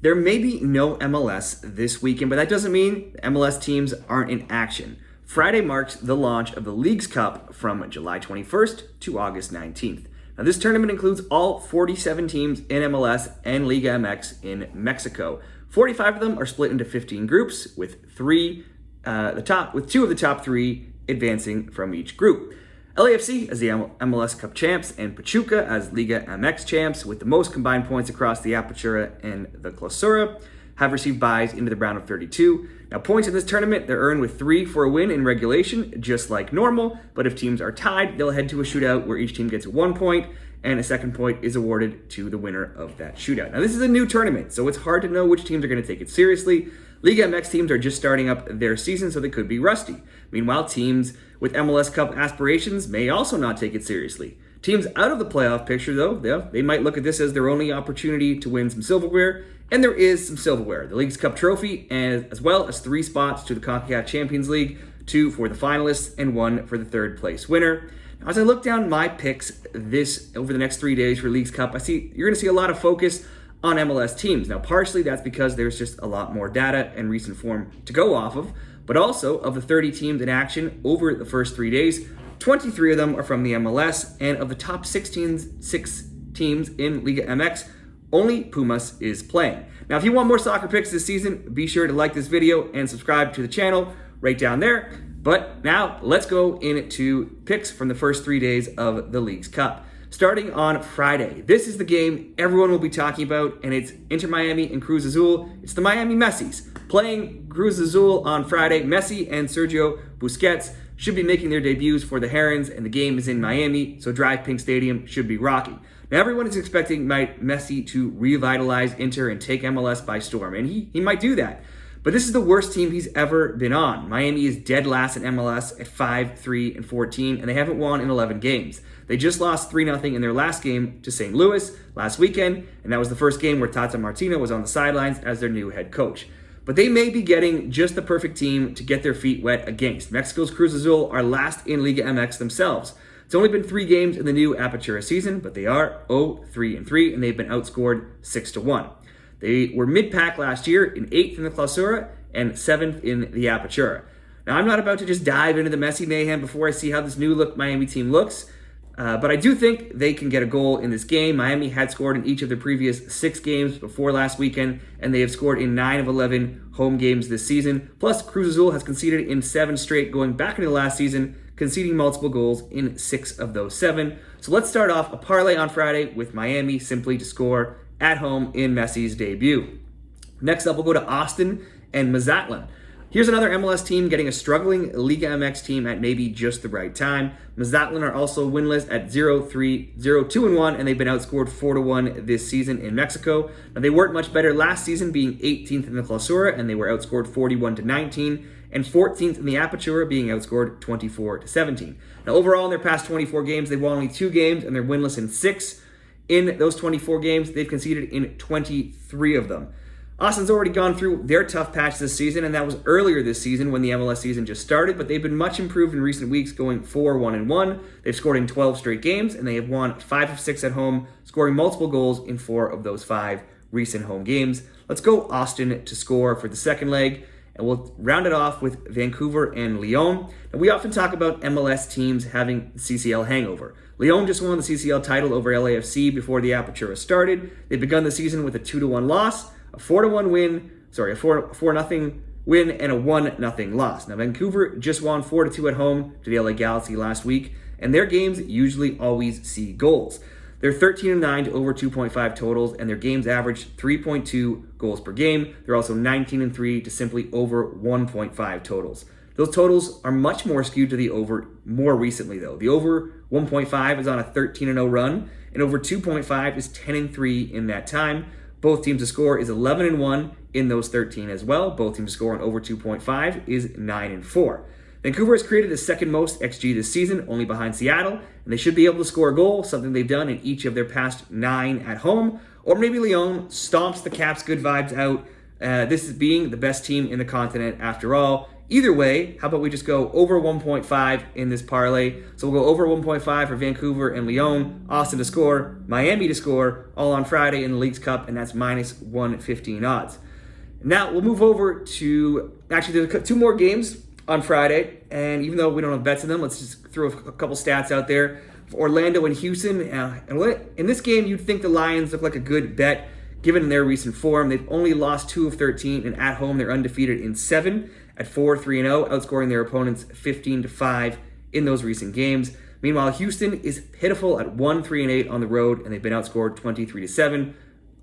There may be no MLS this weekend, but that doesn't mean MLS teams aren't in action. Friday marks the launch of the Leagues Cup from July 21st to August 19th. Now, this tournament includes all 47 teams in MLS and Liga MX in Mexico. 45 of them are split into 15 groups, with two of the top three advancing from each group. LAFC as the MLS Cup champs and Pachuca as Liga MX champs, with the most combined points across the Apertura and the Clausura, have received byes into the round of 32. Now, points in this tournament, they're earned with 3 for a win in regulation, just like normal, but if teams are tied, they'll head to a shootout where each team gets 1 point, and a second point is awarded to the winner of that shootout. Now, this is a new tournament, so it's hard to know which teams are going to take it seriously. Liga MX teams are just starting up their season, so they could be rusty. Meanwhile, teams with MLS Cup aspirations may also not take it seriously. Teams out of the playoff picture, though, they might look at this as their only opportunity to win some silverware, and there is some silverware. The Leagues Cup trophy, as well as 3 spots to the CONCACAF Champions League, 2 for the finalists, and 1 for the third place winner. Now, as I look down my picks over the next 3 days for Leagues Cup, you're going to see a lot of focus on MLS teams. Now, partially that's because there's just a lot more data and recent form to go off of, but also of the 30 teams in action over the first 3 days, 23 of them are from the MLS, and of the top 6 teams in Liga MX, only Pumas is playing. Now, if you want more soccer picks this season, be sure to like this video and subscribe to the channel right down there. But now, let's go into picks from the first 3 days of the Leagues Cup. Starting on Friday, this is the game everyone will be talking about, and it's Inter Miami and Cruz Azul. It's the Miami Messis playing Cruz Azul on Friday. Messi and Sergio Busquets should be making their debuts for the Herons, and the game is in Miami, so Drive Pink Stadium should be rocky. Now, everyone is expecting Messi to revitalize Inter and take MLS by storm, and he might do that. But this is the worst team he's ever been on. Miami is dead last in MLS at 5-3-14, and they haven't won in 11 games. They just lost 3-0 in their last game to St. Louis last weekend, and that was the first game where Tata Martino was on the sidelines as their new head coach. But they may be getting just the perfect team to get their feet wet against. Mexico's Cruz Azul are last in Liga MX themselves. It's only been 3 games in the new Apertura season, but they are 0-3-3, and they've been outscored 6-1. They were mid-pack last year, in 8th in the Clausura and 7th in the Apertura. Now, I'm not about to just dive into the Messi mayhem before I see how this new-look Miami team looks, but I do think they can get a goal in this game. Miami had scored in each of their previous 6 games before last weekend, and they have scored in 9 of 11 home games this season. Plus, Cruz Azul has conceded in 7 straight going back into the last season, conceding multiple goals in 6 of those 7. So let's start off a parlay on Friday with Miami simply to score at home in Messi's debut. Next up, we'll go to Austin and Mazatlan. Here's another MLS team getting a struggling Liga MX team at maybe just the right time. Mazatlan are also winless at 0-2-1, and they've been outscored 4-1 this season in Mexico. Now, they weren't much better last season, being 18th in the Clausura, and they were outscored 41-19, and 14th in the Apertura, being outscored 24-17. Now, overall, in their past 24 games, they've won only 2 games, and they're winless in 6. In those 24 games, they've conceded in 23 of them. Austin's already gone through their tough patch this season, and that was earlier this season when the MLS season just started, but they've been much improved in recent weeks, going 4-1-1. They've scored in 12 straight games, and they have won 5 of 6 at home, scoring multiple goals in 4 of those 5 recent home games. Let's go Austin to score for the second leg, and we'll round it off with Vancouver and Lyon. Now, we often talk about MLS teams having the CCL hangover. Lyon just won the CCL title over LAFC before the Apertura started. They've begun the season with a 2-1 loss, a 4-0 win, and a 1-0 loss. Now, Vancouver just won 4-2 at home to the LA Galaxy last week, and their games usually always see goals. They're 13-9 to over 2.5 totals, and their games average 3.2 goals per game. They're also 19-3 to simply over 1.5 totals. Those totals are much more skewed to the over more recently, though. The over 1.5 is on a 13-0 run, and over 2.5 is 10-3 in that time. Both teams to score is 11-1 in those 13 as well. Both teams to score on over 2.5 is 9-4. Vancouver has created the second most XG this season, only behind Seattle, and they should be able to score a goal, something they've done in each of their past 9 at home. Or maybe Lyon stomps the Caps' good vibes out, this is being the best team in the continent after all, Either way, how about we just go over 1.5 in this parlay? So we'll go over 1.5 for Vancouver and Lyon, Austin to score, Miami to score, all on Friday in the Leagues Cup, and that's minus 115 odds. Now we'll move over to, actually there's two more games on Friday, and even though we don't have bets in them, let's just throw a couple stats out there. For Orlando and Houston, in this game you'd think the Lions look like a good bet given their recent form. They've only lost 2 of 13, and at home they're undefeated in 7 at 4-3-0, outscoring their opponents 15-5 in those recent games. Meanwhile, Houston is pitiful at 1-3-8 on the road, and they've been outscored 23-7.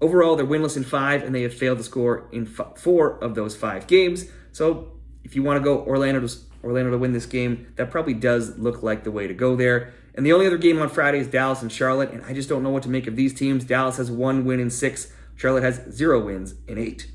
Overall, they're winless in 5, and they have failed to score in 4 of those 5 games. So if you want to go Orlando to win this game, that probably does look like the way to go there. And the only other game on Friday is Dallas and Charlotte, and I just don't know what to make of these teams. Dallas has 1 win in 6. Charlotte has 0 wins in 8.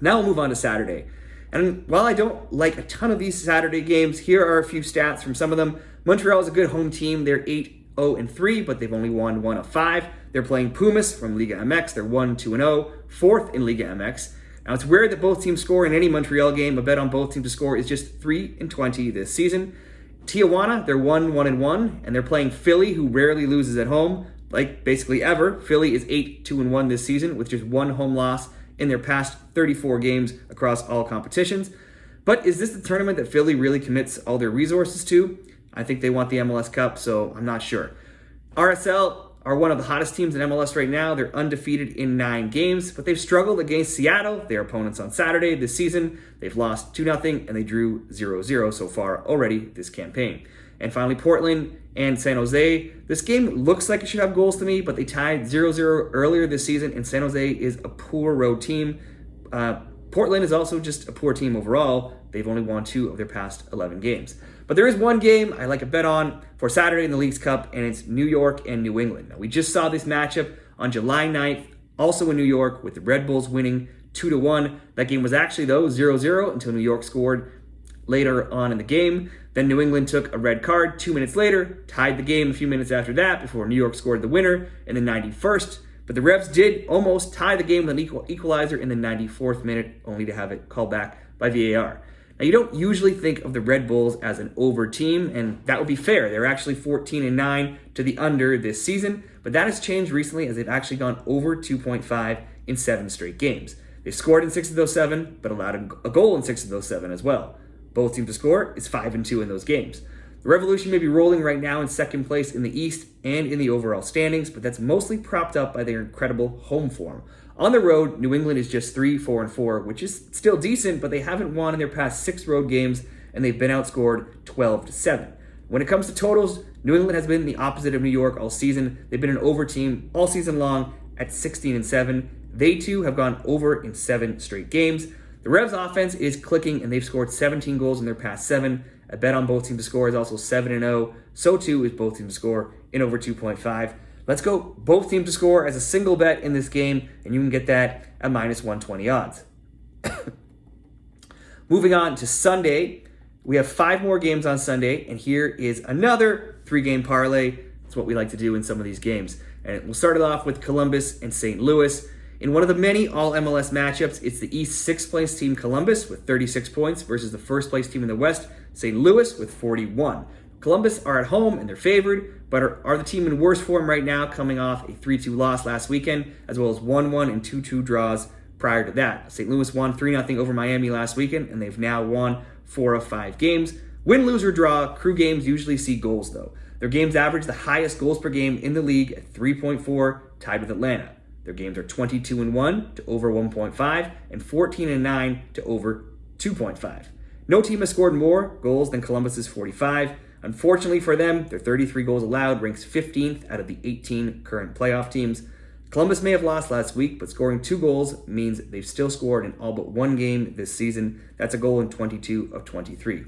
Now we'll move on to Saturday. And while I don't like a ton of these Saturday games, here are a few stats from some of them. Montreal is a good home team. They're 8-0-3, but they've only won 1 of 5. They're playing Pumas from Liga MX. They're 1-2-0, 4th in Liga MX. Now, it's rare that both teams score in any Montreal game. A bet on both teams to score is just 3-20 this season. Tijuana, they're 1-1-1, and they're playing Philly, who rarely loses at home, like basically ever. Philly is 8-2-1 this season, with just 1 home loss in their past 34 games across all competitions. But is this the tournament that Philly really commits all their resources to? I think they want the MLS Cup, so I'm not sure. RSL are one of the hottest teams in MLS right now. They're undefeated in 9 games, but they've struggled against Seattle, their opponents on Saturday this season. They've lost 2-0, and they drew 0-0 so far already this campaign. And finally, Portland and San Jose. This game looks like it should have goals to me, but they tied 0-0 earlier this season, and San Jose is a poor road team. Portland is also just a poor team overall. They've only won 2 of their past 11 games. But there is one game I like a bet on for Saturday in the Leagues Cup, and it's New York and New England. Now, we just saw this matchup on July 9th, also in New York, with the Red Bulls winning 2-1. That game was actually, though, 0-0 until New York scored later on in the game. Then New England took a red card 2 minutes later, tied the game a few minutes after that before New York scored the winner in the 91st. But the Revs did almost tie the game with an equalizer in the 94th minute, only to have it called back by VAR. Now, you don't usually think of the Red Bulls as an over team, and that would be fair. They're actually 14-9 to the under this season, but that has changed recently as they've actually gone over 2.5 in 7 straight games. They've scored in 6 of those 7, but allowed a goal in 6 of those 7 as well. Both teams to score is 5-2 in those games. The Revolution may be rolling right now in second place in the East and in the overall standings, but that's mostly propped up by their incredible home form. On the road, New England is just 3-4-4, which is still decent, but they haven't won in their past 6 road games, and they've been outscored 12-7. When it comes to totals, New England has been the opposite of New York all season. They've been an over team all season long at 16-7. They too have gone over in 7 straight games. The Revs offense is clicking, and they've scored 17 goals in their past 7. A bet on both teams to score is also 7-0. So too is both teams to score in over 2.5. Let's go both teams to score as a single bet in this game, and you can get that at minus 120 odds. Moving on to Sunday, we have 5 more games on Sunday, and here is another 3-game parlay. That's what we like to do in some of these games. And we'll start it off with Columbus and St. Louis. In one of the many all-MLS matchups, it's the East 6th place team Columbus with 36 points versus the 1st place team in the West, St. Louis, with 41. Columbus are at home and they're favored, but are the team in worse form right now, coming off a 3-2 loss last weekend, as well as 1-1 and 2-2 draws prior to that. St. Louis won 3-0 over Miami last weekend, and they've now won 4 of 5 games. Win, lose, or draw, crew games usually see goals, though. Their games average the highest goals per game in the league at 3.4, tied with Atlanta. Their games are 22-1 to over 1.5 and 14-9 to over 2.5. No team has scored more goals than Columbus's 45. Unfortunately for them, their 33 goals allowed ranks 15th out of the 18 current playoff teams. Columbus may have lost last week, but scoring 2 goals means they've still scored in all but 1 game this season. That's a goal in 22 of 23.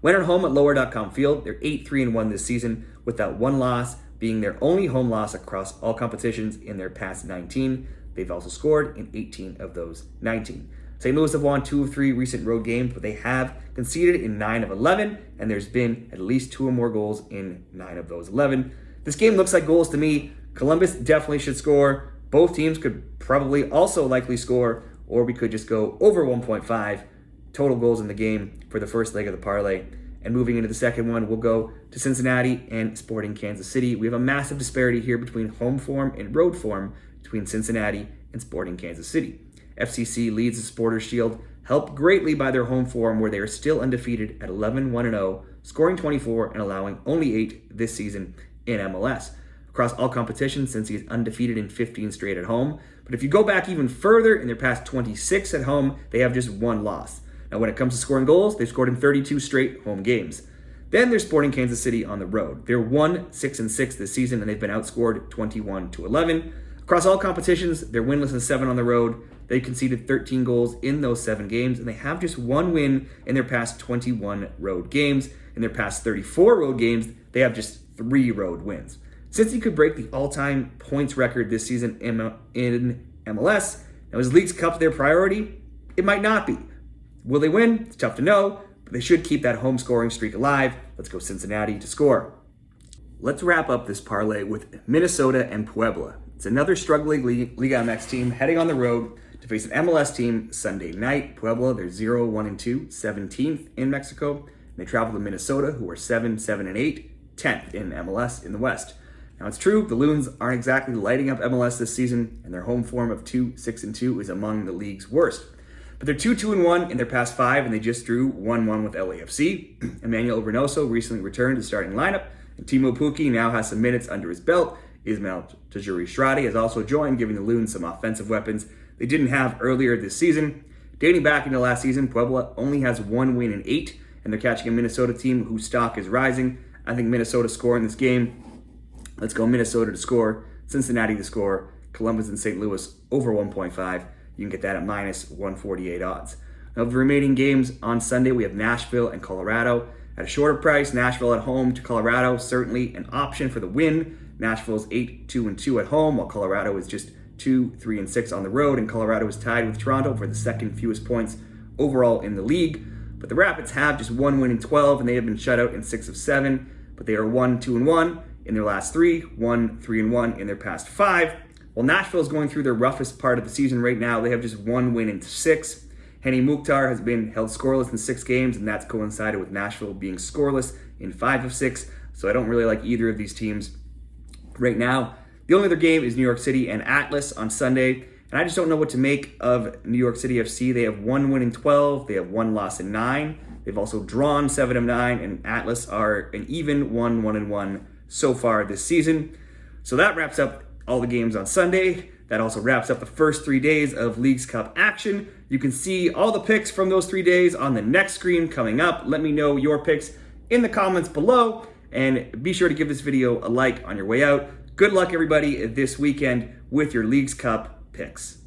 When at home at Lower.com Field, they're 8-3-1 this season, with that 1 loss being their only home loss across all competitions in their past 19. They've also scored in 18 of those 19. St. Louis have won 2 of 3 recent road games, but they have conceded in 9 of 11, and there's been at least 2 or more goals in 9 of those 11. This game looks like goals to me. Columbus definitely should score. Both teams could probably also likely score, or we could just go over 1.5. total goals in the game for the first leg of the parlay. And moving into the second one, we'll go to Cincinnati and Sporting Kansas City. We have a massive disparity here between home form and road form between Cincinnati and Sporting Kansas City. FCC leads the Supporters Shield, helped greatly by their home form where they are still undefeated at 11-1-0, scoring 24 and allowing only 8 this season in MLS. Across all competitions, Cincy is undefeated in 15 straight at home. But if you go back even further, in their past 26 at home, they have just one loss. Now, when it comes to scoring goals, they've scored in 32 straight home games. Then there's Sporting Kansas City on the road. They're 1-6-6 this season, and they've been outscored 21-11. Across all competitions, they're winless in 7 on the road. They conceded 13 goals in those 7 games, and they have just one win in their past 21 road games. In their past 34 road games, they have just 3 road wins. Since he could break the all-time points record this season in MLS, now is Leagues Cup their priority? It might not be. Will they win? It's tough to know, but they should keep that home scoring streak alive. Let's go Cincinnati to score. Let's wrap up this parlay with Minnesota and Puebla. It's another struggling Liga MX team heading on the road to face an MLS team Sunday night. Puebla, they're 0-1-2, 17th in Mexico. And they travel to Minnesota, who are 7-7-8, 10th in MLS in the West. Now, it's true, the Loons aren't exactly lighting up MLS this season, and their home form of 2-6-2 is among the league's worst. But they're 2-2-1 in their past 5, and they just drew 1-1 with LAFC. Emmanuel Reynoso recently returned to starting lineup, and Timo Pukki now has some minutes under his belt. Ismail Tajuri-Shradi has also joined, giving the Loons some offensive weapons they didn't have earlier this season. Dating back into last season, Puebla only has 1 win in 8, and they're catching a Minnesota team whose stock is rising. I think Minnesota score in this game. Let's go Minnesota to score, Cincinnati to score, Columbus and St. Louis over 1.5. You can get that at minus 148 odds. Now, the remaining games on Sunday, we have Nashville and Colorado. At a shorter price, Nashville at home to Colorado, certainly an option for the win. Nashville's 8-2-2 at home, while Colorado is just 2-3-6 on the road, and Colorado is tied with Toronto for the second fewest points overall in the league. But the Rapids have just 1 win in 12, and they have been shut out in 6 of 7, but they are 1-2-1 in their last 3, 1-3-1 in their past 5. While Nashville is going through their roughest part of the season right now, they have just 1 win in 6. Henny Mukhtar has been held scoreless in 6 games, and that's coincided with Nashville being scoreless in 5 of 6. So I don't really like either of these teams right now. The only other game is New York City and Atlas on Sunday, and I just don't know what to make of New York City FC. They have 1 win in 12. They have 1 loss in 9. They've also drawn 7 of 9, and Atlas are an even 1-1-1 so far this season. So that wraps up all the games on Sunday. That also wraps up the first 3 days of Leagues Cup action. You can see all the picks from those 3 days on the next screen coming up. Let me know your picks in the comments below, and be sure to give this video a like on your way out. Good luck, everybody, this weekend with your Leagues Cup picks.